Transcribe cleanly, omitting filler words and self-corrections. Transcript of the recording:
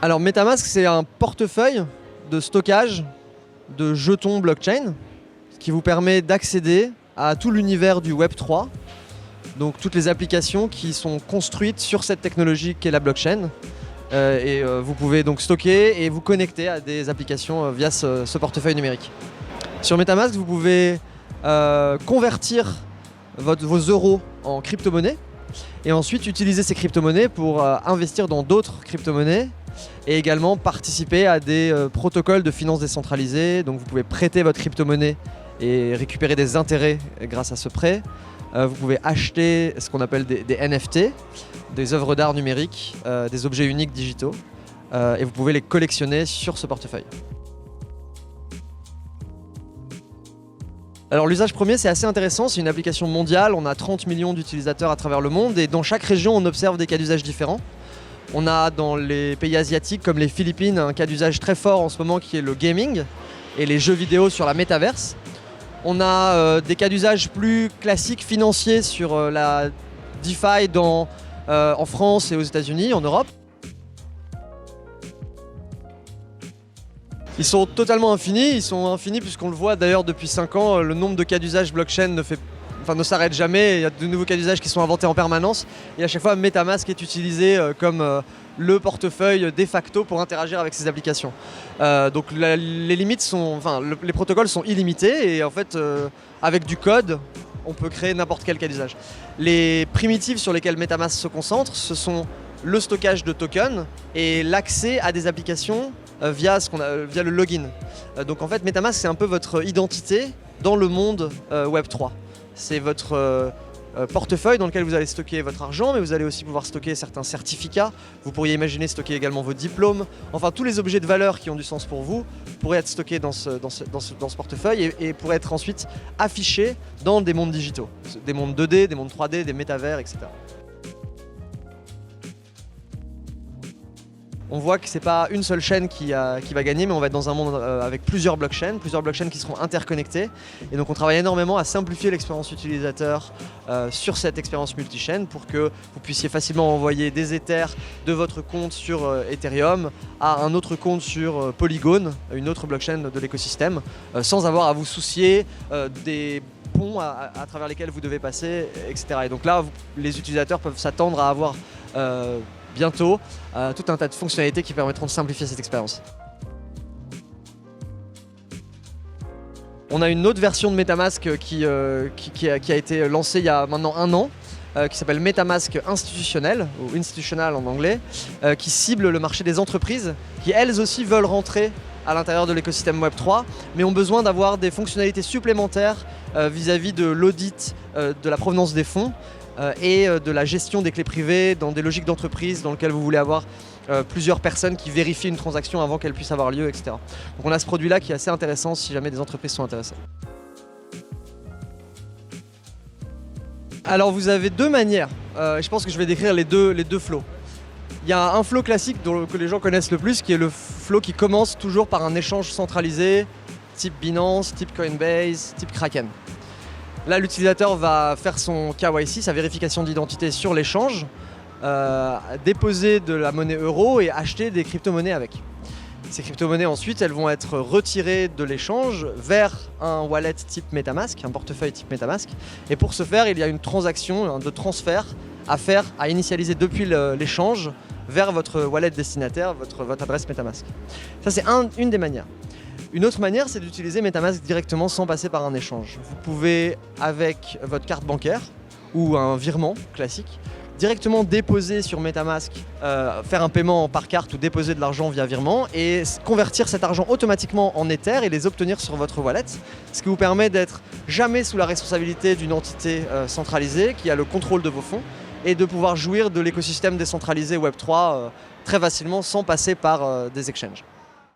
Alors MetaMask, c'est un portefeuille de stockage de jetons blockchain, ce qui vous permet d'accéder à tout l'univers du Web3, donc toutes les applications qui sont construites sur cette technologie qu'est la blockchain. Vous pouvez donc stocker et vous connecter à des applications via ce portefeuille numérique. Sur MetaMask, vous pouvez convertir vos euros en crypto-monnaies et ensuite utiliser ces crypto-monnaies pour investir dans d'autres crypto-monnaies et également participer à des protocoles de finance décentralisés. Donc vous pouvez prêter votre crypto-monnaie et récupérer des intérêts grâce à ce prêt. Vous pouvez acheter ce qu'on appelle des NFT, des œuvres d'art numériques, des objets uniques digitaux, et vous pouvez les collectionner sur ce portefeuille. Alors l'usage premier, c'est assez intéressant, c'est une application mondiale, on a 30 millions d'utilisateurs à travers le monde et dans chaque région on observe des cas d'usage différents. On a dans les pays asiatiques comme les Philippines un cas d'usage très fort en ce moment qui est le gaming et les jeux vidéo sur la métaverse. On a des cas d'usage plus classiques financiers sur la DeFi en France et aux États-Unis, en Europe. Ils sont totalement infinis, puisqu'on le voit d'ailleurs depuis 5 ans, le nombre de cas d'usage blockchain ne s'arrête jamais, il y a de nouveaux cas d'usage qui sont inventés en permanence et à chaque fois MetaMask est utilisé comme le portefeuille de facto pour interagir avec ces applications. Donc les protocoles sont illimités et en fait avec du code on peut créer n'importe quel cas d'usage. Les primitives sur lesquelles MetaMask se concentre, ce sont le stockage de tokens et l'accès à des applications via le login. Donc en fait MetaMask c'est un peu votre identité dans le monde Web3. C'est votre portefeuille dans lequel vous allez stocker votre argent, mais vous allez aussi pouvoir stocker certains certificats. Vous pourriez imaginer stocker également vos diplômes. Enfin, tous les objets de valeur qui ont du sens pour vous pourraient être stockés dans ce portefeuille et pourraient être ensuite affichés dans des mondes digitaux. Des mondes 2D, des mondes 3D, des métavers, etc. On voit que ce n'est pas une seule chaîne qui va gagner, mais on va être dans un monde avec plusieurs blockchains qui seront interconnectées. Et donc on travaille énormément à simplifier l'expérience utilisateur sur cette expérience multi-chaîne pour que vous puissiez facilement envoyer des Ethers de votre compte sur Ethereum à un autre compte sur Polygon, une autre blockchain de l'écosystème, sans avoir à vous soucier des ponts à travers lesquels vous devez passer, etc. Et donc là, les utilisateurs peuvent s'attendre à avoir bientôt tout un tas de fonctionnalités qui permettront de simplifier cette expérience. On a une autre version de MetaMask qui a été lancée il y a maintenant 1 an, qui s'appelle MetaMask institutionnel, ou institutional en anglais, qui cible le marché des entreprises qui elles aussi veulent rentrer à l'intérieur de l'écosystème Web3, mais ont besoin d'avoir des fonctionnalités supplémentaires vis-à-vis de l'audit de la provenance des fonds, et de la gestion des clés privées dans des logiques d'entreprise dans lesquelles vous voulez avoir plusieurs personnes qui vérifient une transaction avant qu'elle puisse avoir lieu, etc. Donc on a ce produit-là qui est assez intéressant si jamais des entreprises sont intéressées. Alors vous avez 2 manières, je pense que je vais décrire les deux flows. Il y a un flow classique que les gens connaissent le plus, qui est le flow qui commence toujours par un échange centralisé, type Binance, type Coinbase, type Kraken. Là, l'utilisateur va faire son KYC, sa vérification d'identité sur l'échange, déposer de la monnaie euro et acheter des crypto-monnaies avec. Ces crypto-monnaies, ensuite, elles vont être retirées de l'échange vers un wallet type MetaMask, un portefeuille type MetaMask. Et pour ce faire, il y a une transaction de transfert à initialiser depuis l'échange vers votre wallet destinataire, votre adresse MetaMask. Ça, c'est une des manières. Une autre manière, c'est d'utiliser MetaMask directement sans passer par un échange. Vous pouvez, avec votre carte bancaire ou un virement classique, directement déposer sur MetaMask, faire un paiement par carte ou déposer de l'argent via virement et convertir cet argent automatiquement en Ether et les obtenir sur votre wallet, ce qui vous permet d'être jamais sous la responsabilité d'une entité centralisée qui a le contrôle de vos fonds et de pouvoir jouir de l'écosystème décentralisé Web3 très facilement sans passer par des exchanges.